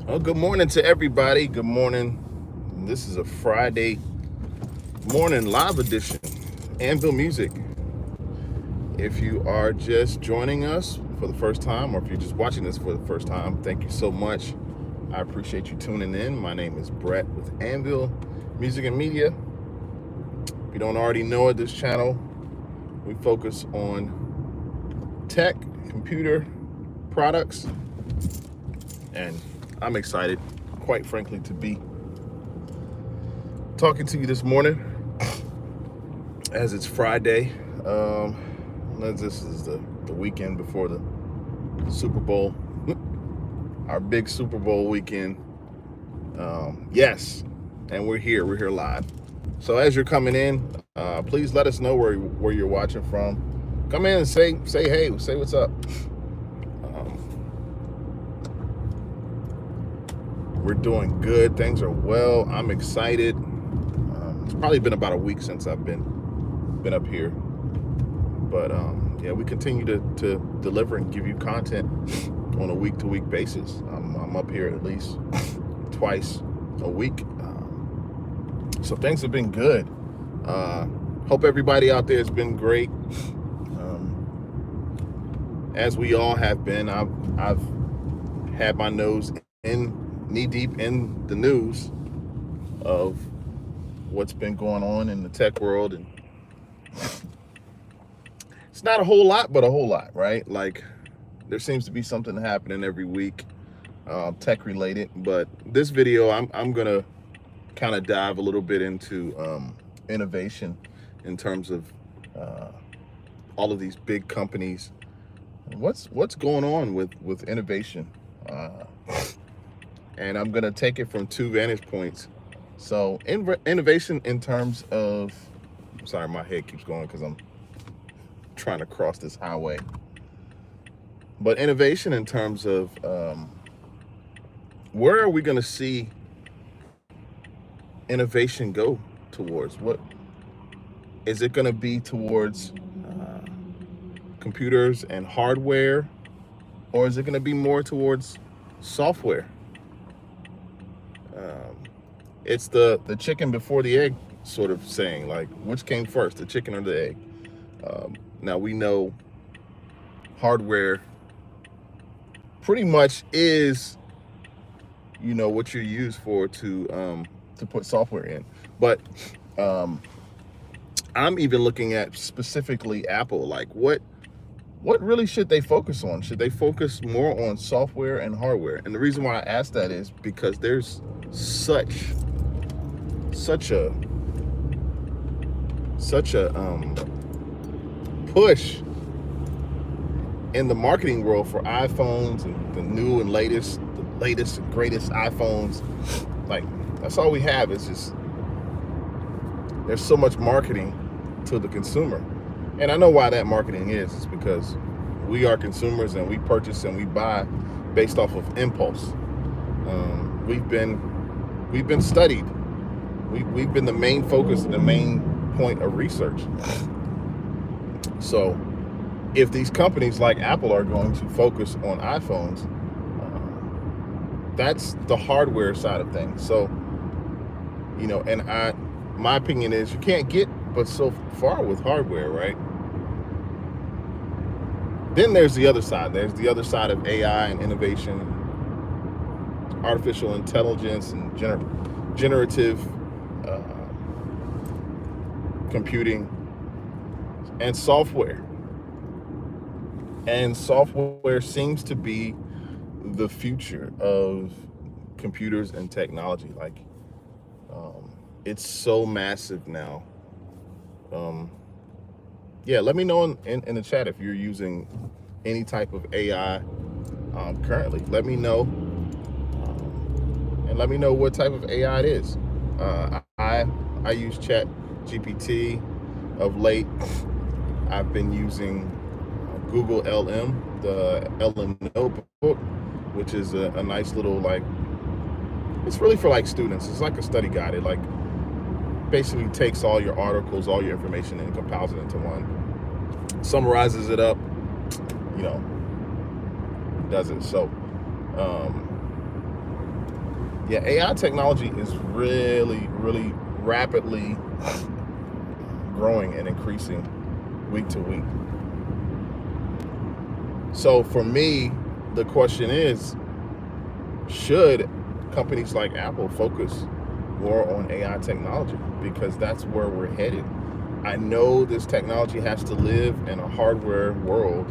Well, good morning to everybody. Good morning. This is a Friday morning live edition, Anvil Music. If you are just joining us for the first time, or if you're just watching this for the first time, thank you so much. I appreciate you tuning in. My name is Brett with Anvil Music and Media. If you don't already know it, this channel, we focus on tech, computer products, and I'm excited, quite frankly, to be talking to you this morning as it's Friday. This is the weekend before the Super Bowl, our big Super Bowl weekend. Yes, and we're here live. So as you're coming in, please let us know where you're watching from. Come in and say hey, say what's up. We're doing good. Things are well. I'm excited. It's probably been about a week since I've been up here, but yeah, we continue to deliver and give you content on a week-to-week basis. I'm up here at least twice a week, so things have been good. Hope everybody out there has been great, as we all have been. I've had my nose knee deep in the news of what's been going on in the tech world, and it's not a whole lot, but a whole lot, right? Like, there seems to be something happening every week, tech related. But this video, I'm gonna kind of dive a little bit into innovation in terms of all of these big companies. What's going on with innovation? And I'm gonna take it from two vantage points. So innovation in terms of, sorry, my head keeps going because I'm trying to cross this highway. But innovation in terms of where are we gonna see innovation go towards? What is it gonna be towards? Computers and hardware, or is it gonna be more towards software? It's the chicken before the egg sort of saying, like, which came first, the chicken or the egg? Now we know hardware pretty much is, what you're used for to put software in. But I'm even looking at specifically Apple, like what really should they focus on? Should they focus more on software and hardware? And the reason why I ask that is because there's such a push in the marketing world for iPhones and the new and latest and greatest iPhones. Like, that's all we have. Is just, there's so much marketing to the consumer. And I know why that marketing is. It's because we are consumers and we purchase and we buy based off of impulse. We've been studied. We've been the main focus and the main point of research. So if these companies like Apple are going to focus on iPhones, that's the hardware side of things. So, and my opinion is you can't get but so far with hardware, right? Then there's the other side. There's the other side of AI and innovation, artificial intelligence and generative computing and software. And software seems to be the future of computers and technology. Like, it's so massive now. Yeah, let me know in the chat if you're using any type of AI currently. Let me know, and let me know what type of AI it is. I use Chat GPT of late. I've been using Google LM, the LM Notebook, which is a nice little, like, it's really for like students. It's like a study guide. It like basically takes all your articles, all your information, and compiles it into one, summarizes it up, does it. So Yeah, AI technology is really, really rapidly growing and increasing week to week. So for me, the question is, should companies like Apple focus more on AI technology? Because that's where we're headed. I know this technology has to live in a hardware world.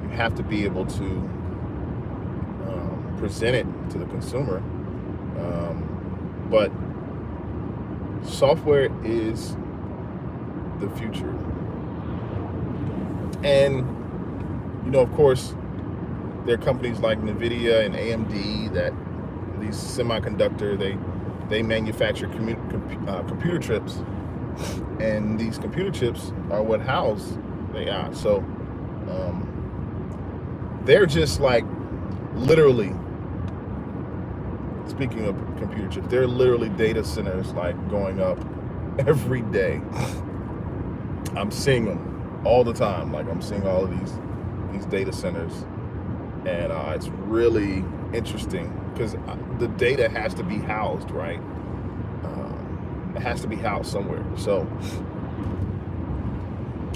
You have to be able to present it to the consumer. But software is the future. And, of course, there are companies like NVIDIA and AMD that these semiconductor, they manufacture computer chips, and these computer chips are what house AI. So they're just like literally, speaking of computer chips, they're literally data centers like going up every day. I'm seeing them all the time. Like I'm seeing all of these data centers, and it's really interesting because the data has to be housed, right? It has to be housed somewhere. So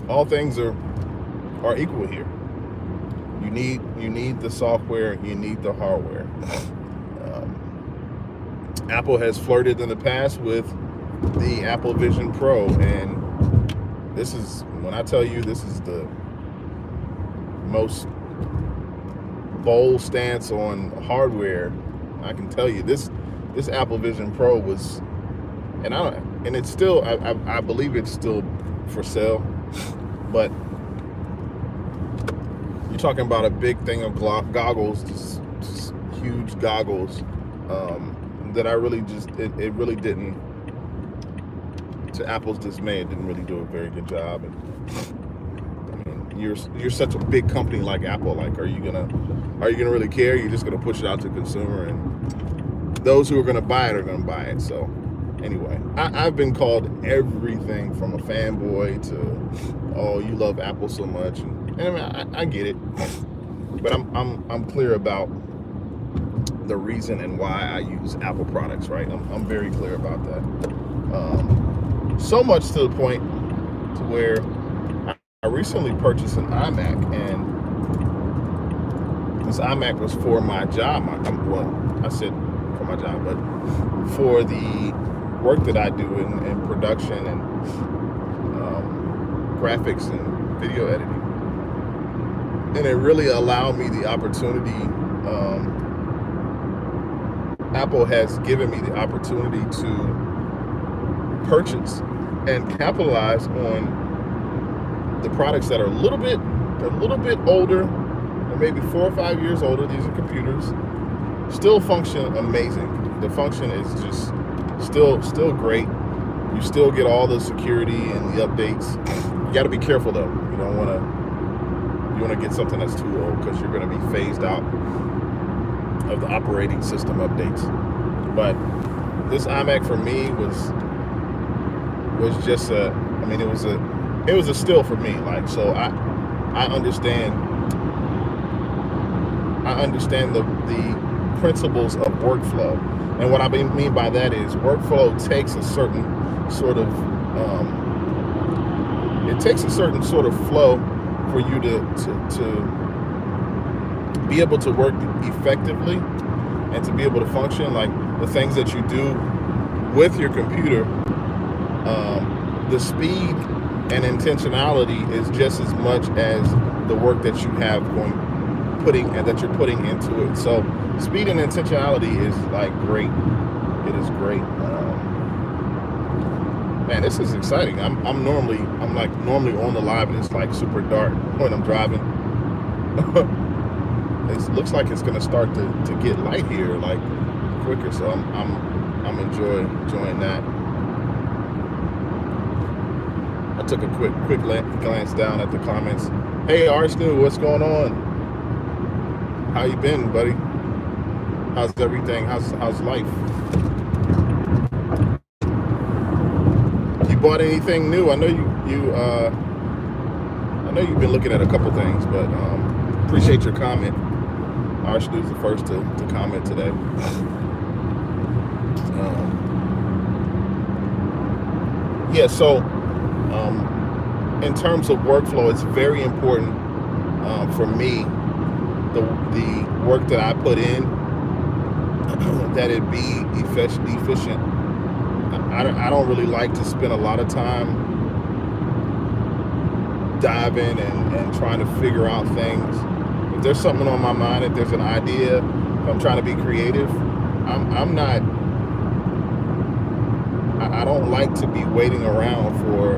all things are equal here. You need the software, you need the hardware. Apple has flirted in the past with the Apple Vision Pro, and this is, when I tell you, this is the most bold stance on hardware. I can tell you this Apple Vision Pro was, and it's still, I believe it's still for sale, but you're talking about a big thing of goggles, just huge goggles, that I really just, it really didn't, to Apple's dismay, it didn't really do a very good job. And I mean, you're such a big company like Apple. Like, are you gonna really care? You're just gonna push it out to the consumer, and those who are gonna buy it are gonna buy it. So anyway, I've been called everything from a fanboy to, oh, you love Apple so much, and I mean, I get it, but I'm clear about the reason and why I use Apple products, right? I'm very clear about that. So much to the point to where I recently purchased an iMac, and this iMac was for my job. Well, I said for my job, but for the work that I do in production and graphics and video editing. And it really allowed me the opportunity, Apple has given me the opportunity to purchase and capitalize on the products that are a little bit older, or maybe 4 or 5 years older. These are computers, still function amazing. The function is just still great. You still get all the security and the updates. You got to be careful though. You don't want to get something that's too old, because you're going to be phased out of the operating system updates. But this iMac for me was just it was a steal for me. Like, so I understand the principles of workflow, and what I mean by that is workflow takes a certain sort of flow for you to be able to work effectively and to be able to function. Like the things that you do with your computer, the speed and intentionality is just as much as the work that you have that you're putting into it. So speed and intentionality is like great. It is great. Man, this is exciting. I'm normally on the live, and it's like super dark when I'm driving. It looks like it's gonna start to get light here, like quicker. So I'm enjoying that. I took a quick glance down at the comments. Hey, Arsenal, what's going on? How you been, buddy? How's everything? How's life? You bought anything new? I know you've been looking at a couple things, but appreciate your comment. Arsenal's the first to comment today. Yeah, so in terms of workflow, it's very important for me, the work that I put in, that it be efficient. I don't really like to spend a lot of time diving and trying to figure out things. If there's something on my mind, if there's an idea, if I'm trying to be creative, I'm not. I don't like to be waiting around for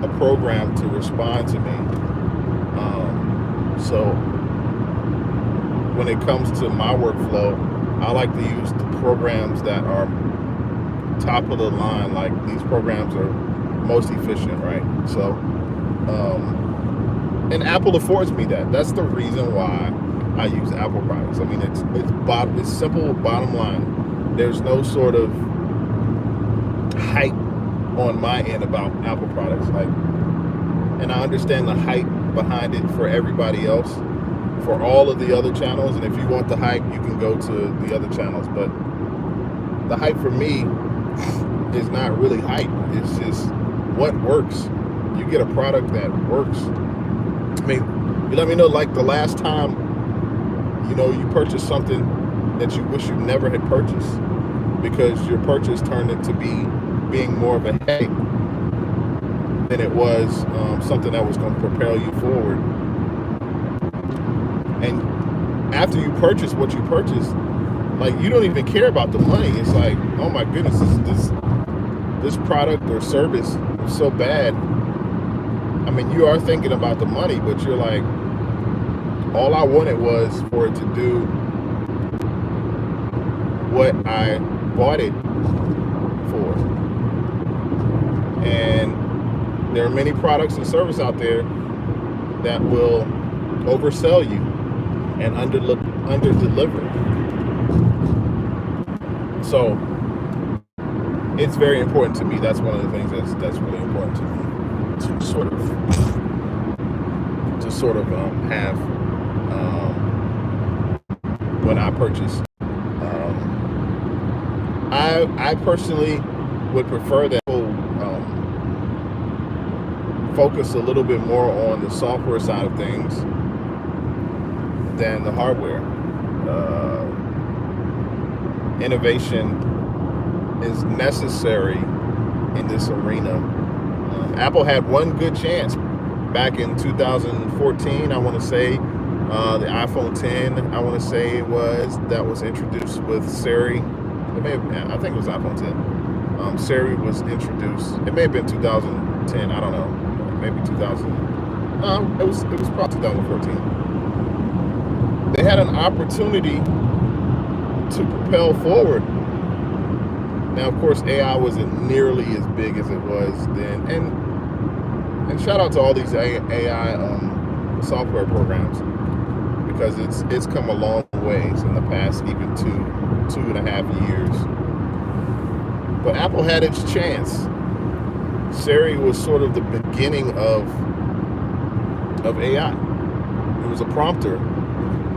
a program to respond to me. So when it comes to my workflow, I like to use the programs that are top of the line. Like, these programs are most efficient, right? So, and Apple affords me that. That's the reason why I use Apple products. I mean, it's simple. Bottom line, there's no sort of hype on my end about Apple products. Like, and I understand the hype behind it for everybody else, for all of the other channels. And if you want the hype, you can go to the other channels. But the hype for me is not really hype. It's just what works. You get a product that works. I mean, you let me know, like, the last time, you purchased something that you wish you never had purchased, because your purchase turned into being more of a headache than it was something that was going to propel you forward. And after you purchase what you purchased, like, you don't even care about the money. It's like, oh my goodness, this product or service is so bad. I mean, you are thinking about the money, but you're like, all I wanted was for it to do what I bought it for. And there are many products and services out there that will oversell you and under-deliver. So it's very important to me. That's one of the things that's really important to me, to sort of have when I purchase. I personally would prefer that people focus a little bit more on the software side of things than the hardware. Innovation is necessary in this arena. Apple had one good chance back in 2014, I want to say. The iPhone 10, I want to say that was introduced with Siri. I think it was iPhone 10. Siri was introduced. It may have been 2010. I don't know. Maybe 2000. It was probably 2014. They had an opportunity to propel forward. Now, of course, AI wasn't nearly as big as it was then. And shout out to all these AI software programs, because it's come a long ways in the past even two and a half years. But Apple had its chance. Siri was sort of the beginning of AI. It was a prompter.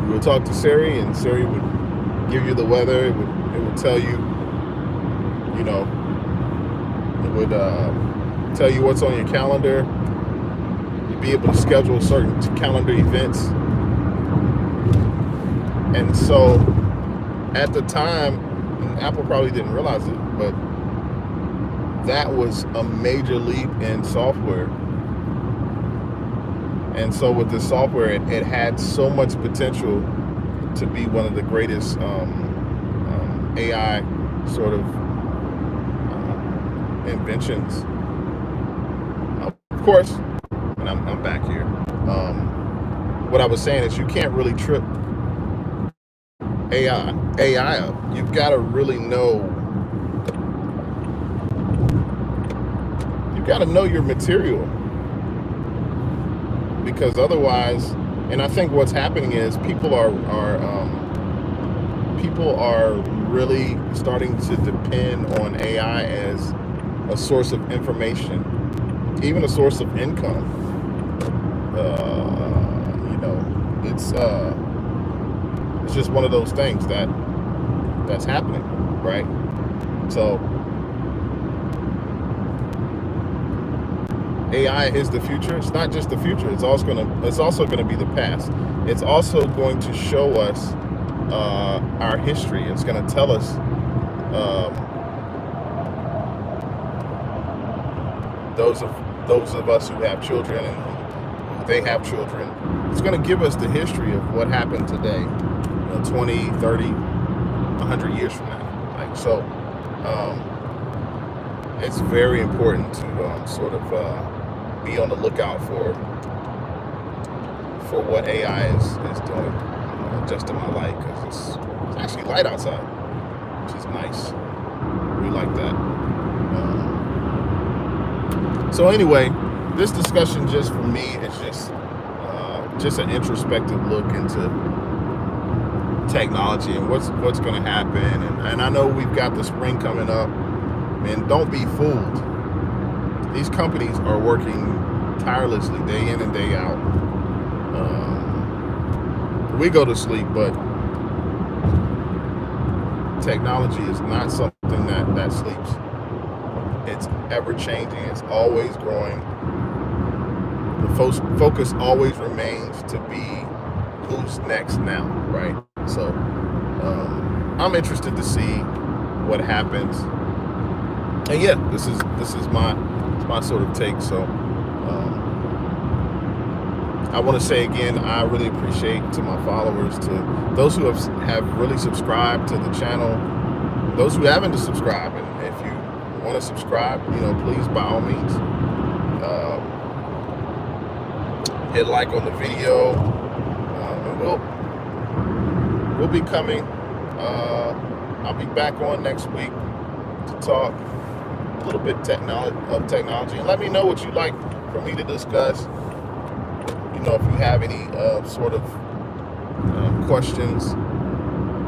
You would talk to Siri, and Siri would give you the weather. It would tell you, it would tell you what's on your calendar. You'd be able to schedule certain calendar events. And so at the time, and Apple probably didn't realize it, but that was a major leap in software. And so with this software, it had so much potential to be one of the greatest AI sort of inventions. Of course, and I'm back here. What I was saying is, you can't really trip AI up. You've got to really know. You've got to know your material, because otherwise, and I think what's happening is people are really starting to depend on AI as a source of information, even a source of income. It's just one of those things that's happening, right? So AI is the future. It's not just the future. It's also gonna be the past. It's also going to show us our history. It's going to tell us those of us who have children and who they have children. It's going to give us the history of what happened today, 20, 30, 100 years from now. Like so, it's very important to sort of be on the lookout for what AI is doing just in my life, because it's actually light outside, which is nice. We like that. So anyway, this discussion just for me is just an introspective look into technology and what's going to happen. And I know we've got the spring coming up, and don't be fooled. These companies are working tirelessly day in and day out. We go to sleep, but technology is not something that sleeps. It's ever changing. It's always growing. The focus always remains to be who's next now, right? So I'm interested to see what happens. And yeah, this is my sort of take. So I want to say again, I really appreciate to my followers, to those who have really subscribed to the channel, those who haven't subscribed, and if you want to subscribe, please, by all means, hit like on the video, and we'll be coming. I'll be back on next week to talk a little bit of technology, and let me know what you'd like for me to discuss. If you have any sort of questions,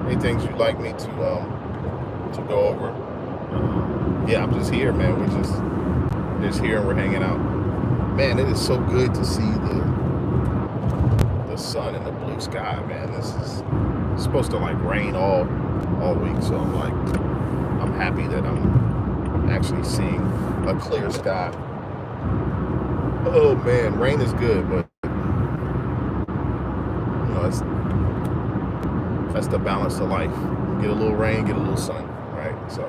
any things you'd like me to go over. Yeah, I'm just here, man. We're just here and we're hanging out. Man, it is so good to see the sun and the blue sky, man. This is supposed to like rain all week, so I'm happy that I'm actually seeing a clear sky. Oh man, rain is good, but that's the balance of life. Get a little rain, get a little sun, right? So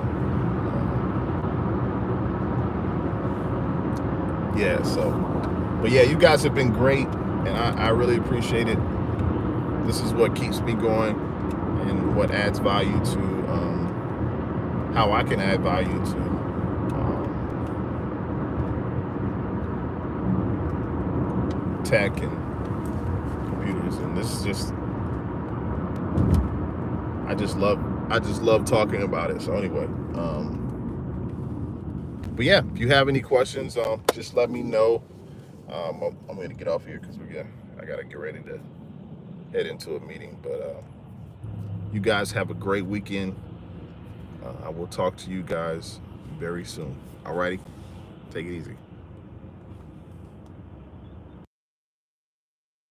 yeah, but yeah, you guys have been great, and I really appreciate it. This is what keeps me going and what adds value to how I can add value to tech and computers. And this is just, I just love talking about it. So anyway, but yeah, if you have any questions, just let me know. I'm going to get off here because I got to get ready to head into a meeting. But you guys have a great weekend. I will talk to you guys very soon. Alrighty, take it easy.